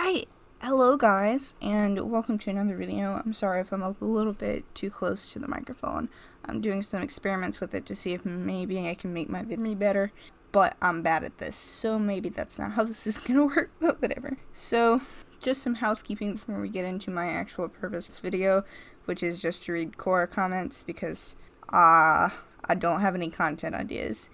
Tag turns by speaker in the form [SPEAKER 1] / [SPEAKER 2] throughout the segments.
[SPEAKER 1] Alright, hello guys, and welcome to another video. I'm sorry if I'm a little bit too close to the microphone. I'm doing some experiments with it to see if maybe I can make my video better, but I'm bad at this, so maybe that's not how this is gonna work, but whatever. So, just some housekeeping before we get into my actual purpose of this video, which is just to read Quora Comments, because I don't have any content ideas.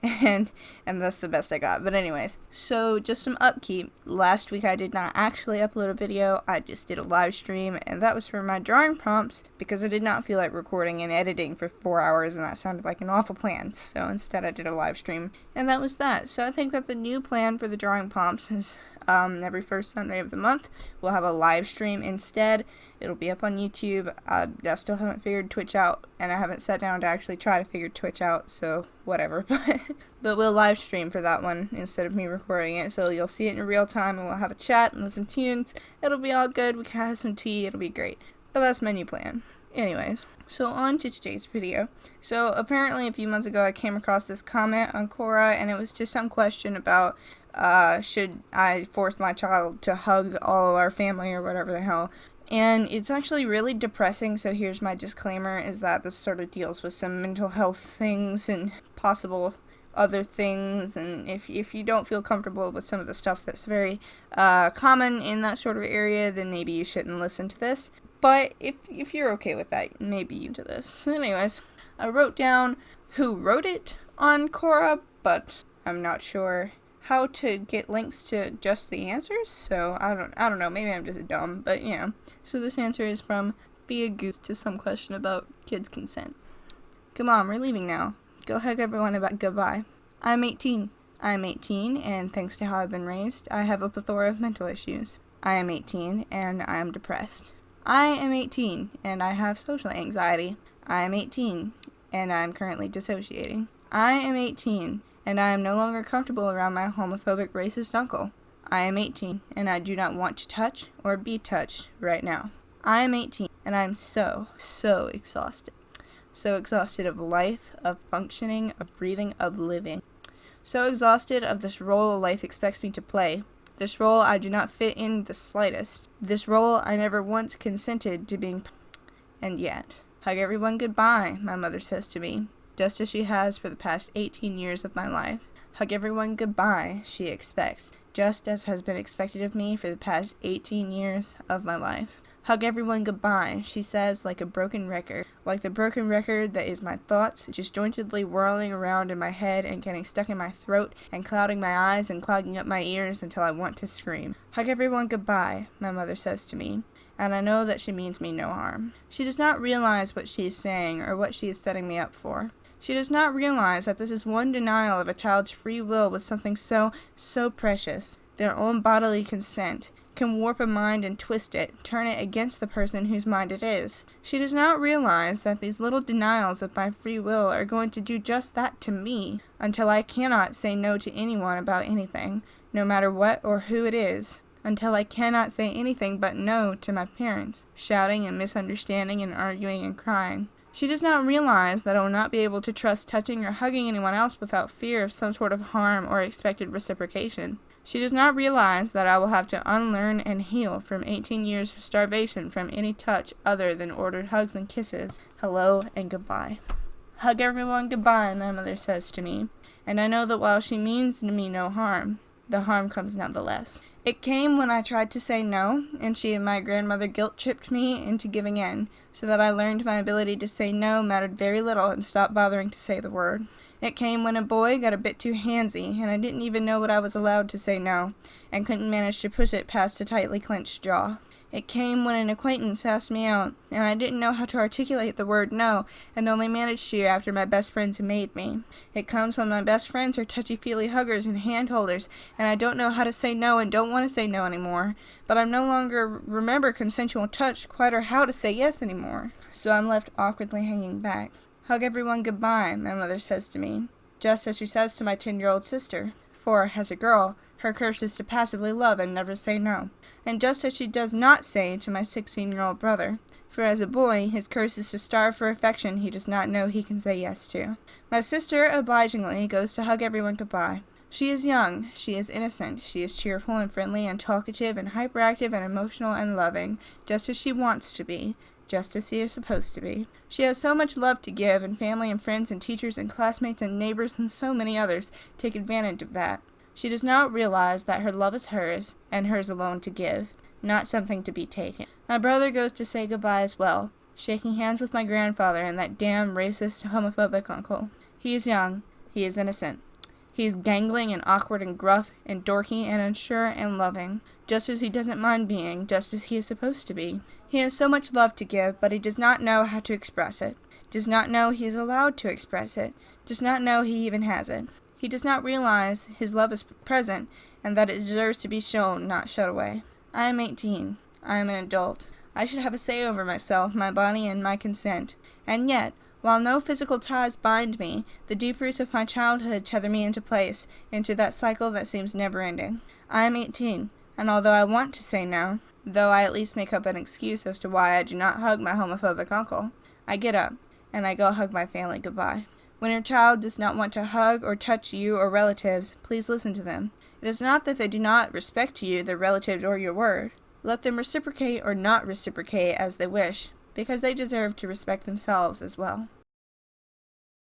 [SPEAKER 1] and that's the best I got. But anyways, so just some upkeep. Last week I did not actually upload a video. I just did a live stream, and that was for my drawing prompts because I did not feel like recording and editing for 4 hours, and that sounded like an awful plan. So instead I did a live stream, and that was that. So I think that the new plan for the drawing prompts is every first Sunday of the month we'll have a live stream instead. It'll be up on YouTube. I still haven't figured Twitch out, and I haven't sat down to actually try to figure Twitch out, so whatever. But we'll live stream for that one instead of me recording it, so you'll see it in real time, and we'll have a chat and listen to tunes. It'll be all good. We can have some tea. It'll be great. But that's my new plan. Anyways, so on to today's video. So apparently a few months ago I came across this comment on Quora, and it was just some question about should I force my child to hug all our family or whatever the hell. And it's actually really depressing, so here's my disclaimer, is that this sort of deals with some mental health things and possible other things, and if you don't feel comfortable with some of the stuff that's very common in that sort of area, then maybe you shouldn't listen to this. But if you're okay with that, maybe you do this. So anyways, I wrote down who wrote it on Quora, but I'm not sure how to get links to just the answers, so I don't know, maybe I'm just dumb, but yeah. So this answer is from Be a Goose to some question about kids' consent. Come on, we're leaving now. Go hug everyone about goodbye. I'm 18. I'm 18, and thanks to how I've been raised, I have a plethora of mental issues. I am 18, and I am depressed. I am 18, and I have social anxiety. I am 18, and I am currently dissociating. I am 18, and I am no longer comfortable around my homophobic racist uncle. I am 18, and I do not want to touch or be touched right now. I am 18, and I am so exhausted. So exhausted of life, of functioning, of breathing, of living. So exhausted of this role life expects me to play. This role I do not fit in the slightest. This role I never once consented to being. And yet, hug everyone goodbye, my mother says to me, just as she has for the past 18 years of my life. Hug everyone goodbye, she expects, just as has been expected of me for the past 18 years of my life. Hug everyone goodbye, she says, like a broken record. Like the broken record that is my thoughts, disjointedly whirling around in my head and getting stuck in my throat and clouding my eyes and clogging up my ears until I want to scream. Hug everyone goodbye, my mother says to me, and I know that she means me no harm. She does not realize what she is saying or what she is setting me up for. She does not realize that this is one denial of a child's free will with something so precious. Their own bodily consent can warp a mind and twist it, turn it against the person whose mind it is. She does not realize that these little denials of my free will are going to do just that to me, until I cannot say no to anyone about anything, no matter what or who it is. Until I cannot say anything but no to my parents, shouting and misunderstanding and arguing and crying. She does not realize that I will not be able to trust touching or hugging anyone else without fear of some sort of harm or expected reciprocation. She does not realize that I will have to unlearn and heal from 18 years of starvation from any touch other than ordered hugs and kisses, hello and goodbye. Hug everyone goodbye, my mother says to me, and I know that while she means me no harm, the harm comes nonetheless. It came when I tried to say no, and she and my grandmother guilt-tripped me into giving in, so that I learned my ability to say no mattered very little and stopped bothering to say the word. It came when a boy got a bit too handsy, and I didn't even know what I was allowed to say no, and couldn't manage to push it past a tightly clenched jaw. It came when an acquaintance asked me out, and I didn't know how to articulate the word no, and only managed to after my best friends made me. It comes when my best friends are touchy-feely huggers and hand-holders, and I don't know how to say no and don't want to say no anymore, but I no longer remember consensual touch quite or how to say yes anymore, so I'm left awkwardly hanging back. Hug everyone goodbye, my mother says to me, just as she says to my 10-year-old sister, for, as a girl, her curse is to passively love and never say no. And just as she does not say to my 16-year-old brother, for as a boy, his curse is to starve for affection he does not know he can say yes to. My sister obligingly goes to hug everyone goodbye. She is young, she is innocent, she is cheerful and friendly and talkative and hyperactive and emotional and loving, just as she wants to be, just as she is supposed to be. She has so much love to give, and family and friends and teachers and classmates and neighbors and so many others take advantage of that. She does not realize that her love is hers, and hers alone to give, not something to be taken. My brother goes to say goodbye as well, shaking hands with my grandfather and that damn racist, homophobic uncle. He is young, he is innocent. He is gangling and awkward and gruff and dorky and unsure and loving, just as he doesn't mind being, just as he is supposed to be. He has so much love to give, but he does not know how to express it, does not know he is allowed to express it, does not know he even has it. He does not realize his love is present and that it deserves to be shown, not shut away. I am 18. I am an adult. I should have a say over myself, my body, and my consent. And yet, while no physical ties bind me, the deep roots of my childhood tether me into place, into that cycle that seems never-ending. I am 18, and although I want to say no, though I at least make up an excuse as to why I do not hug my homophobic uncle, I get up, and I go hug my family goodbye. When your child does not want to hug or touch you or relatives, please listen to them. It is not that they do not respect you, their relatives, or your word. Let them reciprocate or not reciprocate as they wish, because they deserve to respect themselves as well.